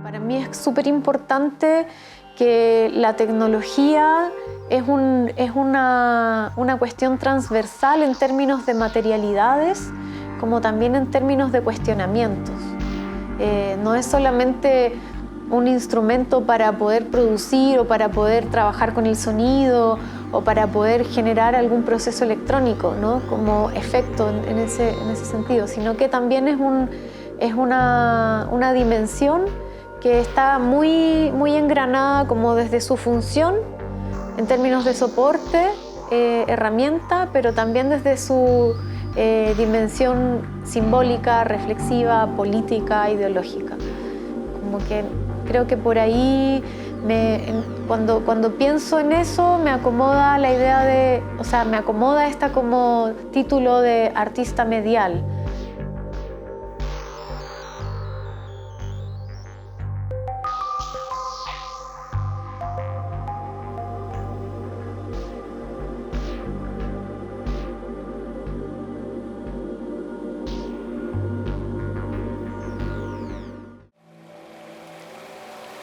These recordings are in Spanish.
Para mí es súper importante que la tecnología es una cuestión transversal en términos de materialidades, como también en términos de cuestionamientos. No es solamente un instrumento para poder producir o para poder trabajar con el sonido o para poder generar algún proceso electrónico, ¿no? Como efecto en ese sentido, sino que también es una dimensión que está muy engranada como desde su función en términos de soporte, herramienta, pero también desde su dimensión simbólica, reflexiva, política, ideológica. Como que creo que por ahí, cuando pienso en eso, me acomoda la idea me acomoda esta como título de artista medial.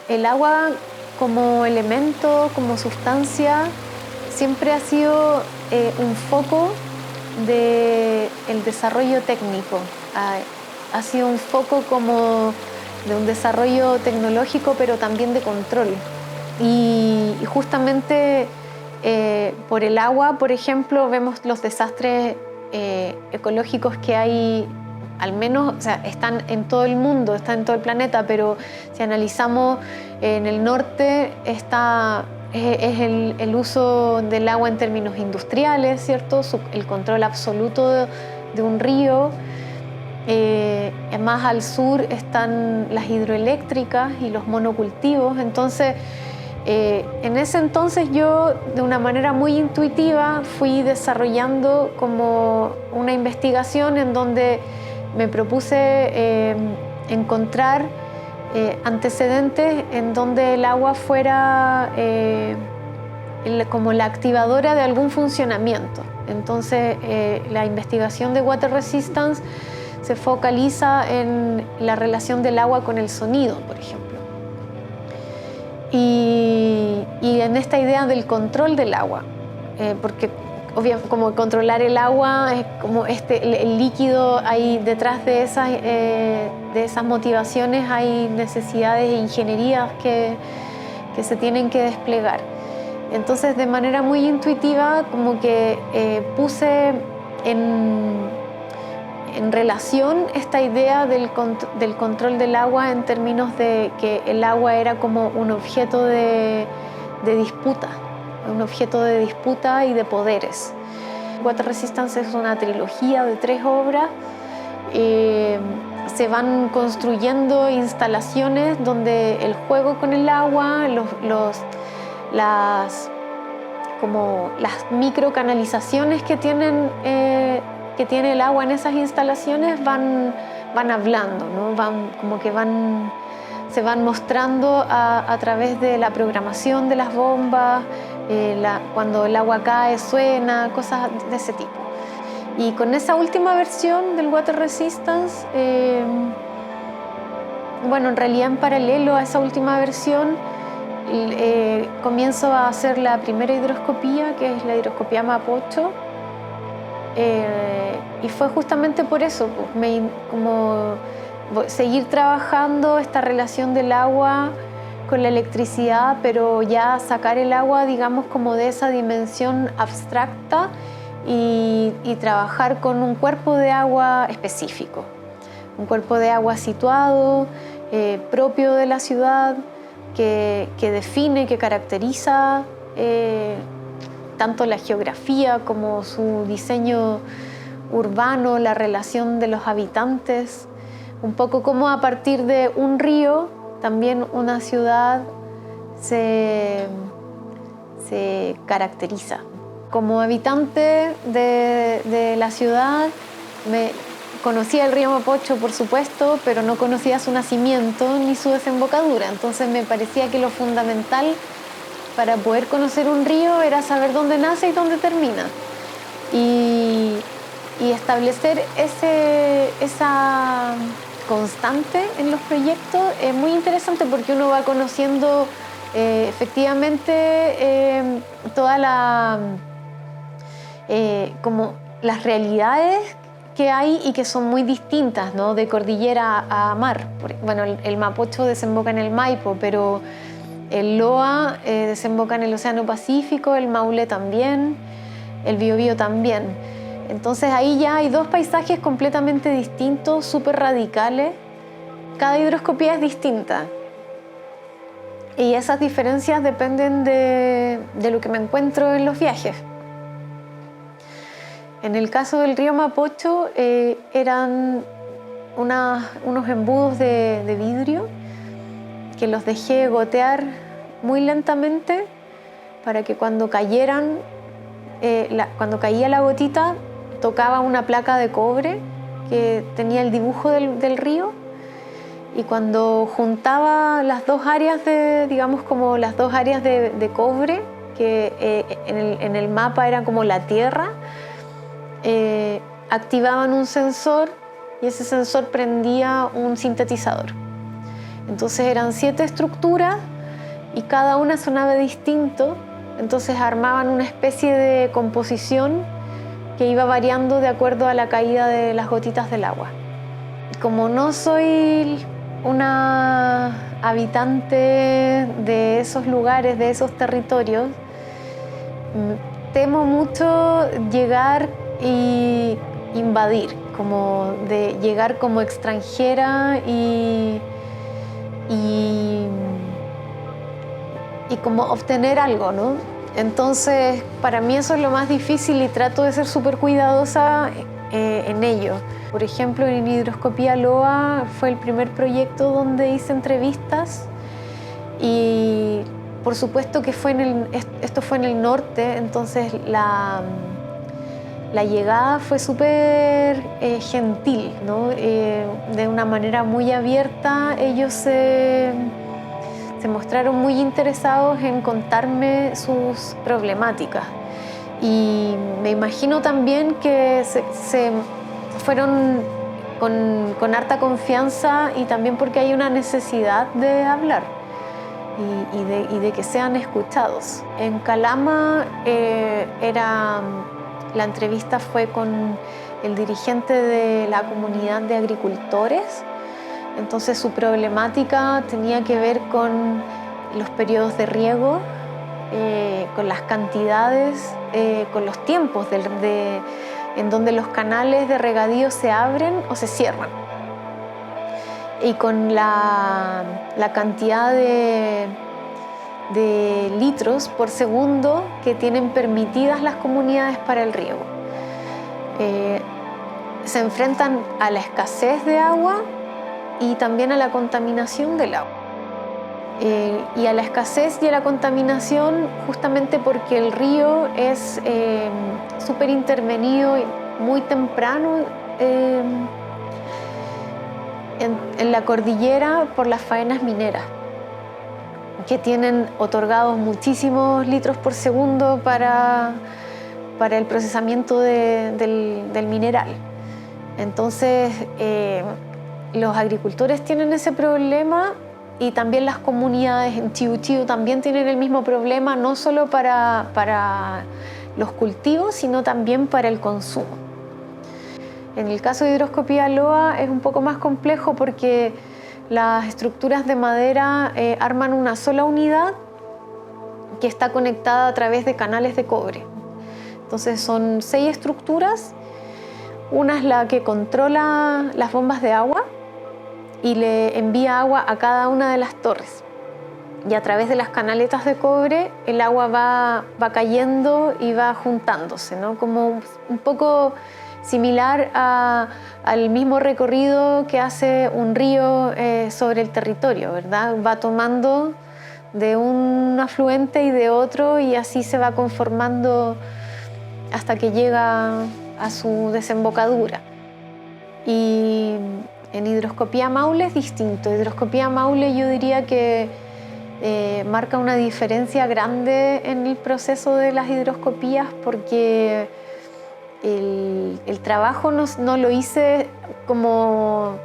El agua como elemento, como sustancia, siempre ha sido un foco del desarrollo técnico. Ha sido un foco como de un desarrollo tecnológico, pero también de control. Y justamente por el agua, por ejemplo, vemos los desastres ecológicos que hay. Al menos, o sea, están en todo el mundo, están en todo el planeta, pero si analizamos en el norte es el uso del agua en términos industriales, ¿cierto? El control absoluto de un río. Más al sur están las hidroeléctricas y los monocultivos. Entonces, en ese entonces yo, de una manera muy intuitiva, fui desarrollando como una investigación en donde me propuse encontrar antecedentes en donde el agua fuera como la activadora de algún funcionamiento. Entonces, la investigación de Water Resistance se focaliza en la relación del agua con el sonido, por ejemplo. Y en esta idea del control del agua, porque obviamente como controlar el agua es como el líquido, hay detrás de esas motivaciones hay necesidades e ingenierías que se tienen que desplegar. Entonces, de manera muy intuitiva, como que puse en relación esta idea del control del agua en términos de que el agua era como un objeto de disputa, un objeto de disputa y de poderes. Water Resistance es una trilogía de 3 obras. Se van construyendo instalaciones donde el juego con el agua, las microcanalizaciones que tiene el agua en esas instalaciones van hablando, ¿no? Se van mostrando a través de la programación de las bombas, cuando el agua cae suena, cosas de ese tipo. Y con esa última versión del Water Resistance, en realidad en paralelo a esa última versión, comienzo a hacer la primera hidroscopía, que es la hidroscopía Mapocho. Y fue justamente por eso, como seguir trabajando esta relación del agua con la electricidad, pero ya sacar el agua, digamos, como de esa dimensión abstracta y trabajar con un cuerpo de agua específico, un cuerpo de agua situado, propio de la ciudad, que define, que caracteriza tanto la geografía como su diseño urbano, la relación de los habitantes, un poco como a partir de un río también una ciudad se caracteriza. Como habitante de la ciudad, conocía el río Mapocho, por supuesto, pero no conocía su nacimiento ni su desembocadura. Entonces me parecía que lo fundamental para poder conocer un río era saber dónde nace y dónde termina. Y establecer constante en los proyectos es muy interesante porque uno va conociendo efectivamente toda como las realidades que hay y que son muy distintas, ¿no? De cordillera a mar. Bueno, el Mapocho desemboca en el Maipo, pero el Loa desemboca en el Océano Pacífico, el Maule también, el Biobío también. Entonces ahí ya hay dos paisajes completamente distintos, súper radicales. Cada hidroscopía es distinta. Y esas diferencias dependen de lo que me encuentro en los viajes. En el caso del río Mapocho eran unos embudos de vidrio que los dejé gotear muy lentamente para que cuando cayeran, cuando caía la gotita, tocaba una placa de cobre que tenía el dibujo del río, y cuando juntaba las dos áreas digamos como las dos áreas de cobre, que en el mapa era como la tierra, activaban un sensor y ese sensor prendía un sintetizador. Entonces eran 7 estructuras y cada una sonaba distinto, entonces armaban una especie de composición que iba variando de acuerdo a la caída de las gotitas del agua. Como no soy una habitante de esos lugares, de esos territorios, temo mucho llegar y invadir, como de llegar como extranjera y como obtener algo, ¿no? Entonces, para mí eso es lo más difícil y trato de ser súper cuidadosa en ello. Por ejemplo, en Hidroscopía Loa fue el primer proyecto donde hice entrevistas y por supuesto que esto fue en el norte, entonces la llegada fue súper gentil, ¿no? De una manera muy abierta. Ellos se mostraron muy interesados en contarme sus problemáticas. Y me imagino también que se fueron con harta confianza y también porque hay una necesidad de hablar y de que sean escuchados. En Calama la entrevista fue con el dirigente de la comunidad de agricultores. Entonces su problemática tenía que ver con los periodos de riego, con las cantidades, con los tiempos en donde los canales de regadío se abren o se cierran, y con la cantidad de litros por segundo que tienen permitidas las comunidades para el riego. Se enfrentan a la escasez de agua y también a la contaminación del agua. Y a la escasez y a la contaminación justamente porque el río es súper intervenido muy temprano en la cordillera por las faenas mineras, que tienen otorgados muchísimos litros por segundo para el procesamiento del mineral. Entonces, los agricultores tienen ese problema y también las comunidades en Chiu Chiu también tienen el mismo problema, no solo para los cultivos, sino también para el consumo. En el caso de Hidroscopía Loa es un poco más complejo porque las estructuras de madera arman una sola unidad que está conectada a través de canales de cobre. Entonces son 6 estructuras. Una es la que controla las bombas de agua y le envía agua a cada una de las torres. Y a través de las canaletas de cobre el agua va cayendo y va juntándose, ¿no? Como un poco similar al mismo recorrido que hace un río sobre el territorio, ¿verdad? Va tomando de un afluente y de otro y así se va conformando hasta que llega a su desembocadura. Y en Hidroscopía Maule es distinto. Hidroscopía Maule yo diría que marca una diferencia grande en el proceso de las hidroscopías porque el trabajo no lo hice como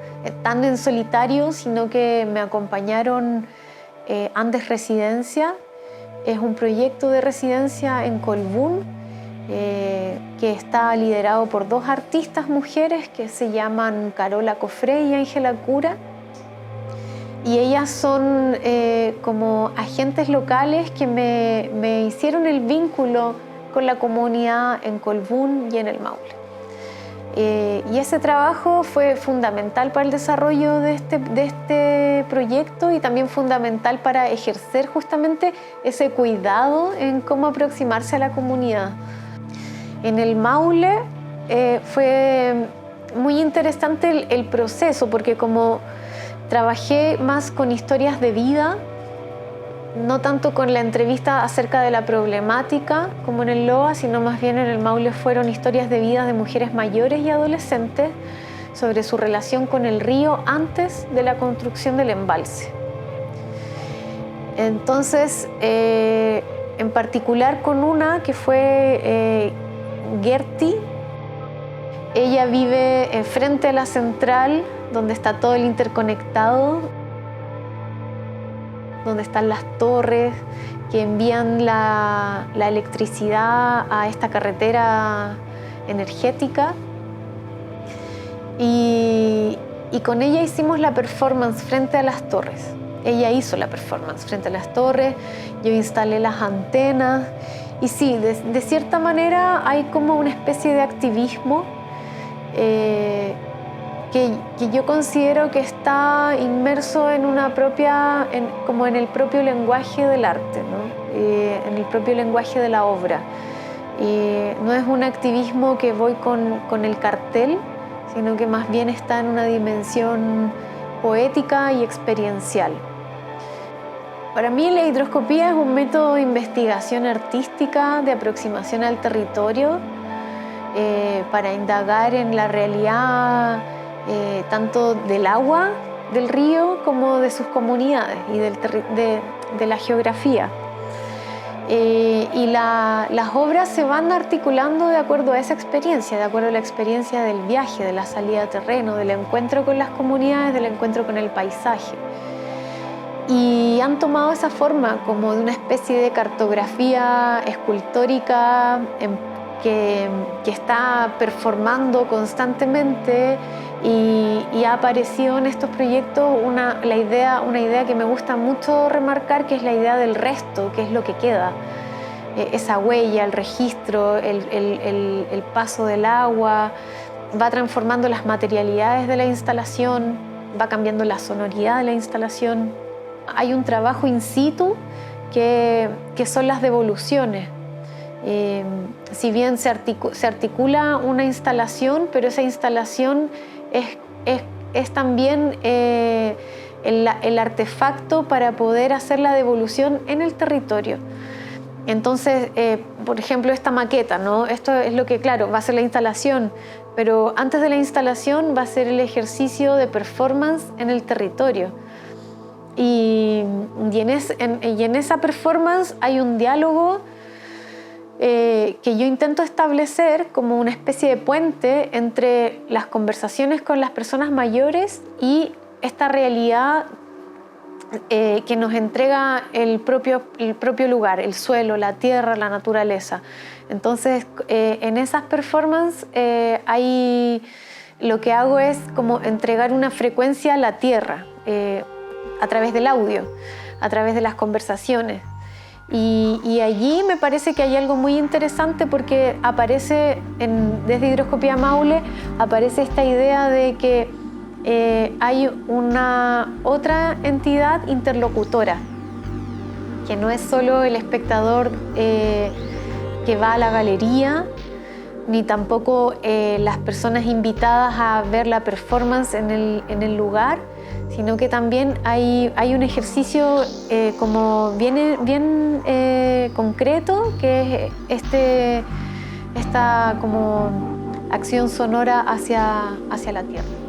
tan en solitario, sino que me acompañaron Andes Residencia. Es un proyecto de residencia en Colbún que está liderado por 2 artistas mujeres que se llaman Carola Cofré y Ángela Cura. Y ellas son como agentes locales que me hicieron el vínculo con la comunidad en Colbún y en el Maule. Y ese trabajo fue fundamental para el desarrollo de este proyecto y también fundamental para ejercer justamente ese cuidado en cómo aproximarse a la comunidad. En el Maule fue muy interesante el proceso, porque como trabajé más con historias de vida, no tanto con la entrevista acerca de la problemática como en el LOA, sino más bien en el Maule fueron historias de vida de mujeres mayores y adolescentes sobre su relación con el río antes de la construcción del embalse. Entonces, en particular con una que fue Gerti. Ella vive frente a la central, donde está todo el interconectado, donde están las torres que envían la electricidad a esta carretera energética. Y con ella hicimos la performance frente a las torres. Ella hizo la performance frente a las torres, yo instalé las antenas. Y sí, de cierta manera hay como una especie de activismo que yo considero que está inmerso en como en el propio lenguaje del arte, ¿no? En el propio lenguaje de la obra. No es un activismo que voy con el cartel, sino que más bien está en una dimensión poética y experiencial. Para mí la hidroscopía es un método de investigación artística, de aproximación al territorio, para indagar en la realidad tanto del agua, del río, como de sus comunidades y de la geografía. Y las obras se van articulando de acuerdo a esa experiencia, de acuerdo a la experiencia del viaje, de la salida a terreno, del encuentro con las comunidades, del encuentro con el paisaje. Y han tomado esa forma como de una especie de cartografía escultórica que está performando constantemente y ha aparecido en estos proyectos una idea que me gusta mucho remarcar, que es la idea del resto, que es lo que queda. Esa huella, el registro, el paso del agua, va transformando las materialidades de la instalación, va cambiando la sonoridad de la instalación. Hay un trabajo in situ que son las devoluciones. Si bien se articula una instalación, pero esa instalación es también el artefacto para poder hacer la devolución en el territorio. Entonces, por ejemplo, esta maqueta, ¿no? Esto es lo que, claro, va a ser la instalación, pero antes de la instalación va a ser el ejercicio de performance en el territorio. Y en esa performance hay un diálogo que yo intento establecer como una especie de puente entre las conversaciones con las personas mayores y esta realidad que nos entrega el propio lugar, el suelo, la tierra, la naturaleza. Entonces, en esas performances lo que hago es como entregar una frecuencia a la tierra a través del audio, a través de las conversaciones. Y allí me parece que hay algo muy interesante porque aparece, desde Hidroscopía Maule, aparece esta idea de que hay una otra entidad interlocutora, que no es solo el espectador que va a la galería, ni tampoco las personas invitadas a ver la performance en el lugar, sino que también hay un ejercicio como bien concreto, que es esta como acción sonora hacia la tierra.